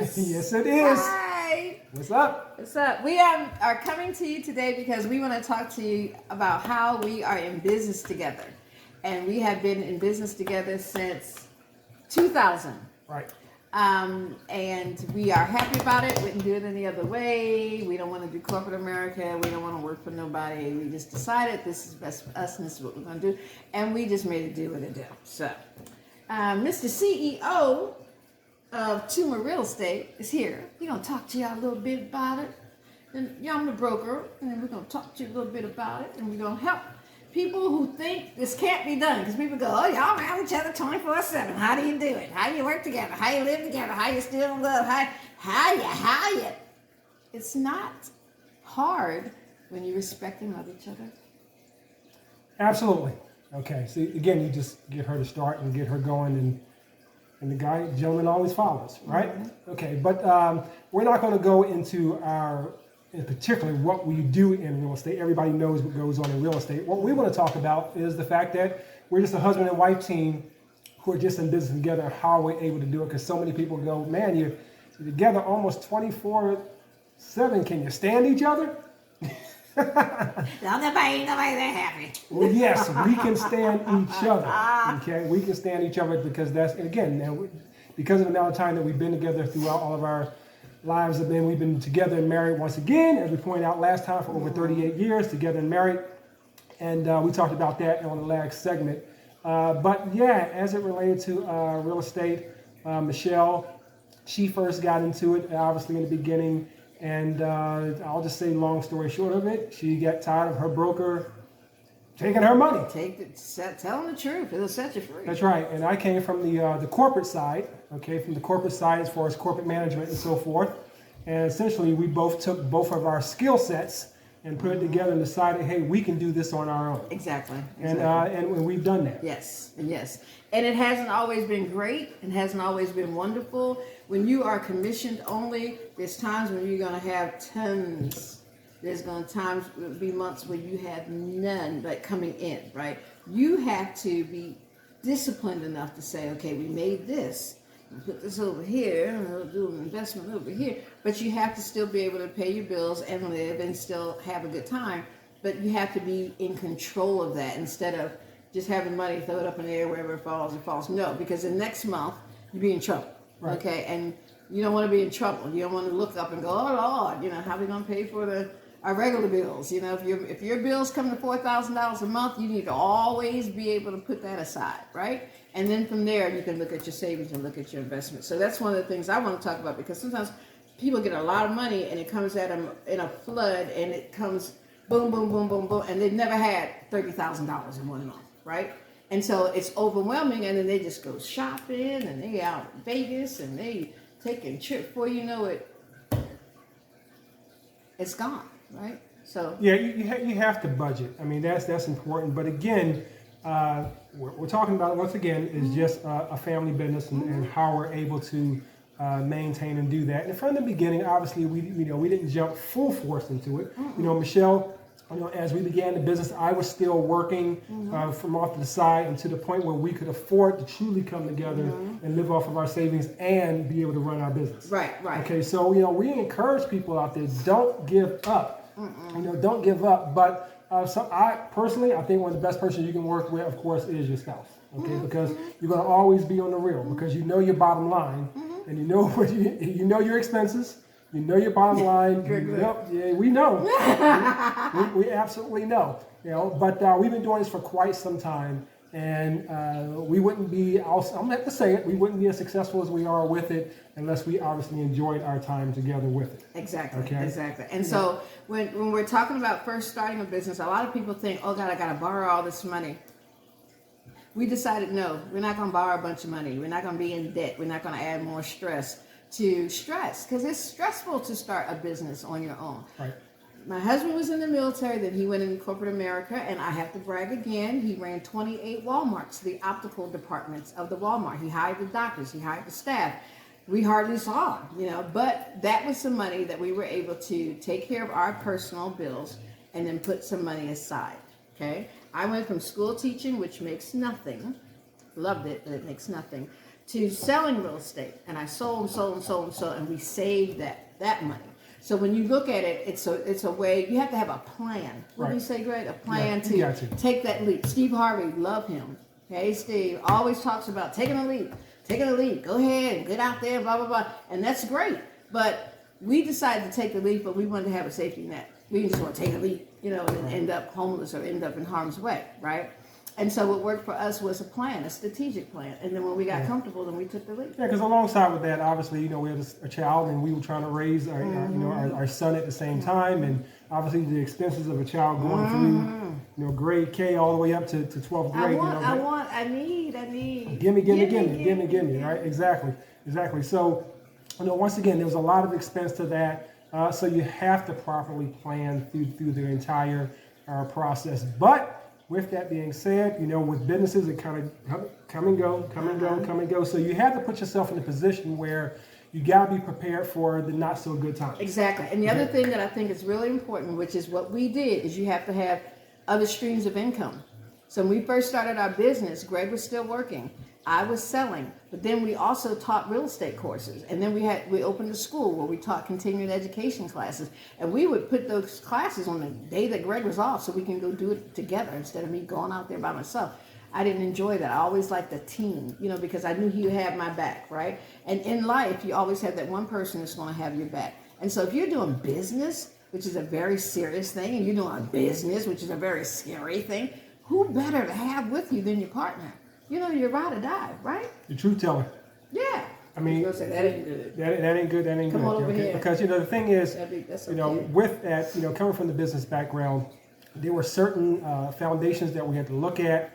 is. Yes, it is. Hi. What's up? What's up? We are coming to you today because we want to talk to you about how we are in business together. And we have been in business together since 2000. Right. And we are happy about it. Wouldn't do it any other way. We don't want to do corporate America. We don't want to work for nobody. We just decided this is best for us and this is what we're going to do. And we just made it do what it do. So, Mr. CEO of Toomer Real Estate is here. He's going to talk to y'all a little bit about it. And yeah, I'm the broker, and we're going to talk to you a little bit about it, and we're going to help people who think this can't be done. Because people go, oh, y'all around each other 24/7. How do you do it? How do you work together? How you live together? How you still in love? How you? It's not hard when you respect and love each other. Absolutely. Okay. See, again, you just get her to start and get her going, and the gentleman always follows, right? Mm-hmm. Okay. But we're not going to go into in particular what we do in real estate. Everybody knows what goes on in real estate. What we want to talk about is the fact that we're just a husband and wife team who are just in business together and how we're able to do it. Because so many people go, man, you're together almost 24/7. Can you stand each other? Nobody that happy. Well, yes, we can stand each other. Okay, we can stand each other because because of the amount of time that we've been together throughout all of our lives. We've been together and married once again, as we pointed out last time, for over 38 years, together and married. And we talked about that on the last segment. But yeah, as it related to real estate, Michelle, she first got into it, obviously, in the beginning. And I'll just say, long story short of it, she got tired of her broker taking her money. Tell them the truth. It'll set you free. That's right. And I came from the corporate side, from the corporate side as far as corporate management and so forth. And essentially, we both took both of our skill sets and put it together and decided, hey, we can do this on our own. Exactly. And we've done that. Yes. And it hasn't always been great. It hasn't always been wonderful. When you are commissioned only, there's times when you're going to have tons. There's going to be months where you have none but coming in, right? You have to be disciplined enough to say, okay, we made this. We'll put this over here, and we'll do an investment over here. But you have to still be able to pay your bills and live and still have a good time. But you have to be in control of that instead of just having money, throw it up in the air, wherever it falls, it falls. No, because the next month, you'll be in trouble, right. Okay? And you don't want to be in trouble. You don't want to look up and go, oh, Lord, how are we going to pay for our regular bills? If your bills come to $4,000 a month, you need to always be able to put that aside, right? And then from there, you can look at your savings and look at your investments. So that's one of the things I want to talk about, because sometimes people get a lot of money and it comes at them in a flood, and it comes boom, boom, boom, boom, boom, and they've never had $30,000 in 1 month, right? And so it's overwhelming, and then they just go shopping, and they out in Vegas, and they taking trips. Before you know it, it's gone, right? So yeah, you have to budget. I mean, that's important. But again, we're talking about, once again, is just a family business and how we're able to maintain and do that. And from the beginning, obviously, we didn't jump full force into it. Michelle, as we began the business, I was still working from off to the side, and to the point where we could afford to truly come together and live off of our savings and be able to run our business. Right. Okay, so we encourage people out there, don't give up. Don't give up. But I personally, I think one of the best persons you can work with, of course, is your spouse. Okay, because you're going to always be on the real, because you know your bottom line, and you know you know your expenses. You know your bottom line. We know. we absolutely know. But we've been doing this for quite some time, and we wouldn't be. I'm gonna have to say it. We wouldn't be as successful as we are with it unless we obviously enjoyed our time together with it. Exactly. Okay? Exactly. And so when we're talking about first starting a business, a lot of people think, oh God, I got to borrow all this money. We decided, no, we're not going to borrow a bunch of money. We're not going to be in debt. We're not going to add more stress to stress, because it's stressful to start a business on your own. Right. My husband was in the military, then he went in corporate America, and I have to brag again, he ran 28 Walmarts, the optical departments of the Walmart. He hired the doctors, he hired the staff. We hardly saw him, but that was some money that we were able to take care of our personal bills and then put some money aside, okay? I went from school teaching, which makes nothing, loved it, but it makes nothing, to selling real estate, and I sold and sold and sold and sold, and we saved that money. So when you look at it, it's a way. You have to have a plan. What do you say, Greg? A plan to take that leap. Steve Harvey, love him. Hey, Steve always talks about taking a leap. Taking a leap. Go ahead and get out there, blah blah blah, and that's great. But we decided to take the leap, but we wanted to have a safety net. We didn't just want to take a leap, and end up homeless or end up in harm's way, right? And so what worked for us was a plan, a strategic plan. And then when we got comfortable, then we took the leap. Yeah, because alongside with that, obviously, we had a child, and we were trying to raise our son at the same time, and obviously the expenses of a child going through, grade K all the way up to 12th grade. I need. Gimme, right? Exactly. So, once again, there was a lot of expense to that. So you have to properly plan through the entire process. But with that being said, with businesses, it kind of come and go. So you have to put yourself in a position where you got to be prepared for the not so good times. Exactly. And the other thing that I think is really important, which is what we did, is you have to have other streams of income. So when we first started our business, Greg was still working. I was selling, but then we also taught real estate courses, and then we opened a school where we taught continuing education classes, and we would put those classes on the day that Greg was off, so we can go do it together instead of me going out there by myself. I didn't enjoy that. I always liked the team, because I knew he would have my back, right? And in life, you always have that one person that's going to have your back. And so if you're doing business, which is a very serious thing, and you're doing business, which is a very scary thing, who better to have with you than your partner? You're ride or die, right? The truth teller. Yeah. I mean, that ain't good. That ain't good. Come on over here. Because the thing is, that's okay. with that, coming from the business background, there were certain foundations that we had to look at,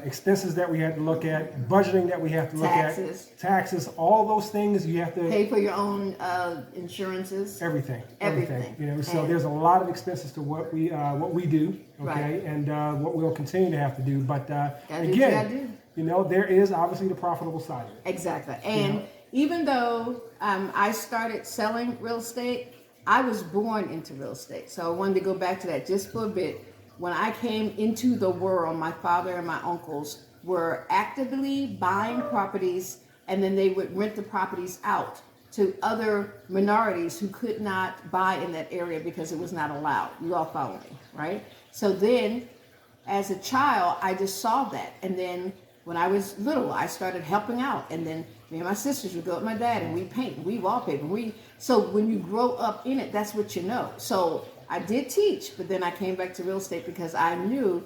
expenses that we had to look at, budgeting that we have to look at, taxes, all those things you have to pay for your own insurances. Everything. So And there's a lot of expenses to what we do, okay, right. And what we'll continue to have to do. But again, there is obviously the profitable side of it. Exactly. And even though I started selling real estate, I was born into real estate. So I wanted to go back to that just for a bit. When I came into the world, my father and my uncles were actively buying properties, and then they would rent the properties out to other minorities who could not buy in that area because it was not allowed. You all follow me, right? So then, as a child, I just saw that. And then when I was little, I started helping out. And then me and my sisters would go with my dad, and we paint, and we wallpaper. So when you grow up in it, that's what you know. So I did teach, but then I came back to real estate because I knew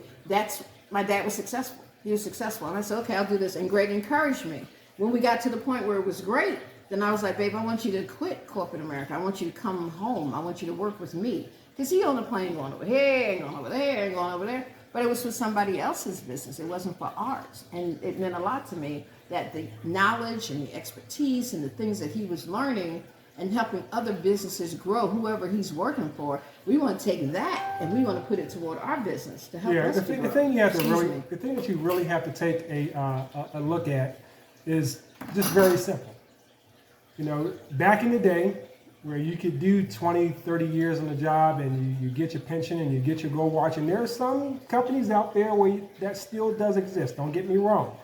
my dad was successful. He was successful. And I said, okay, I'll do this. And Greg encouraged me. When we got to the point where it was great, then I was like, babe, I want you to quit corporate America. I want you to come home. I want you to work with me. Because he on the plane going over here, and going over there, and going over there. But it was for somebody else's business. It wasn't for ours. And it meant a lot to me that the knowledge and the expertise and the things that he was learning and helping other businesses grow, whoever he's working for, we want to take that and we want to put it toward our business to help us grow. The thing that you really have to take a look at is just very simple. Back in the day, where you could do 20, 30 years on the job and you get your pension and you get your gold watch, and there are some companies out there where that still does exist, don't get me wrong.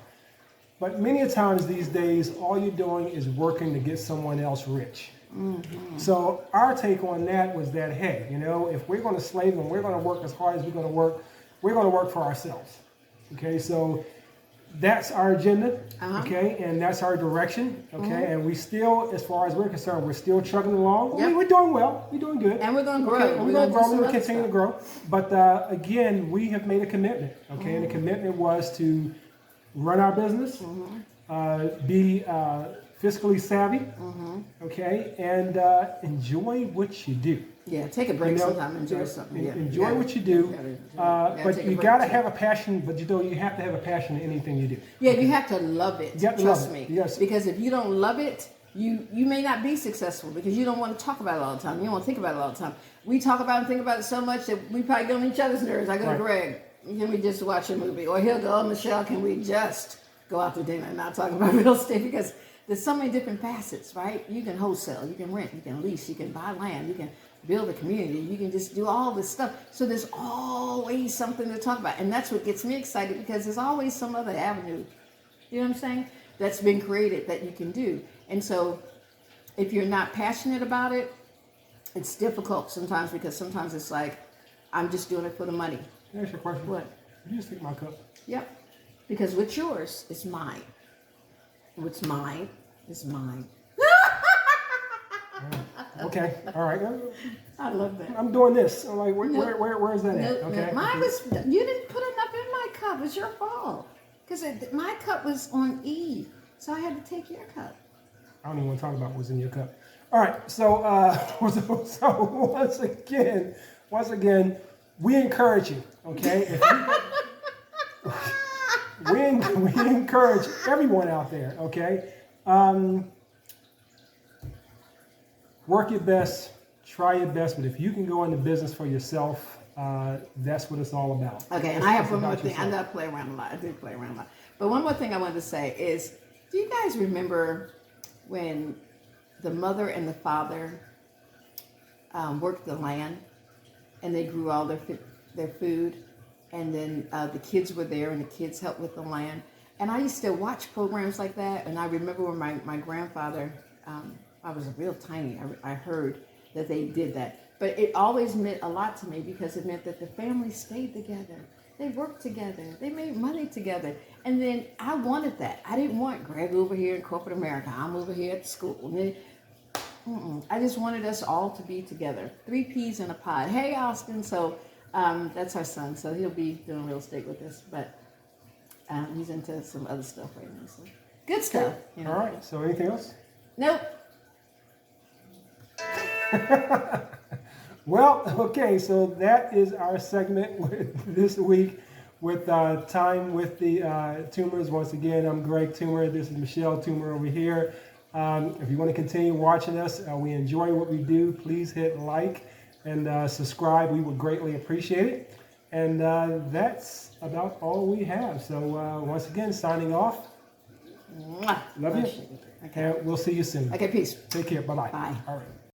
But many a times these days, all you're doing is working to get someone else rich. Mm-hmm. So our take on that was that, hey, if we're going to slave and we're going to work as hard as we're going to work for ourselves. Okay, so that's our agenda, okay, and that's our direction, okay, and we still, as far as we're concerned, we're still chugging along. Yep. We're doing well, we're doing good. And we're going to grow. Okay, we're going to grow, we'll continue to grow. But again, we have made a commitment, okay, and the commitment was to run our business, be fiscally savvy, okay, and enjoy what you do. Yeah, take a break sometime, enjoy something. Enjoy what you do, but you got to have a passion, but you have to have a passion in anything you do. Yeah, you have to love it, trust me. Yes. Because if you don't love it, you may not be successful because you don't want to talk about it all the time. You don't want to think about it all the time. We talk about and think about it so much that we probably get on each other's nerves. I go to Greg, can we just watch a movie? Or he'll go, Michelle, can we just go out to dinner and not talk about real estate? Because there's so many different facets, right? You can wholesale, you can rent, you can lease, you can buy land, you can build a community, you can just do all this stuff. So there's always something to talk about. And that's what gets me excited because there's always some other avenue. You know what I'm saying? that's been created that you can do. And so if you're not passionate about it, it's difficult sometimes, because sometimes it's like, I'm just doing it for the money. Can I ask you a question? What? Did you just take my cup? Yep. Because what's yours is mine. What's mine is mine. Okay, all right. I love that. I'm doing this. I'm like, where's that at? No, Okay. mine was, you didn't put enough in my cup. It's your fault. Because my cup was on E. So I had to take your cup. I don't even want to talk about what's in your cup. All right, so once again, we encourage you, okay? We encourage everyone out there, okay? Work your best, try your best, but if you can go into business for yourself, that's what it's all about. Okay, and I have one more thing. I know I play around a lot. I do play around a lot. But one more thing I wanted to say is, do you guys remember when the mother and the father worked the land, and they grew all their food, and then the kids were there, and the kids helped with the land? And I used to watch programs like that, and I remember when my grandfather, I was real tiny, I heard that they did that. But it always meant a lot to me, because it meant that the family stayed together. They worked together. They made money together. And then I wanted that. I didn't want Greg over here in corporate America. I'm over here at school. I just wanted us all to be together. 3 peas in a pod. Hey, Austin. So that's our son. So he'll be doing real estate with us. But he's into some other stuff right now. So good stuff. You know? All right. So anything else? Nope. Well, okay, so that is our segment this week with Time with the Toomers. Once again, I'm Greg Toomer. This is Michelle Toomer over here. If you want to continue watching us, we enjoy what we do. Please hit like and subscribe. We would greatly appreciate it. And that's about all we have. So once again, signing off. Mwah. Love you. Okay. And we'll see you soon. Okay, peace. Take care. Bye-bye. Bye. All right.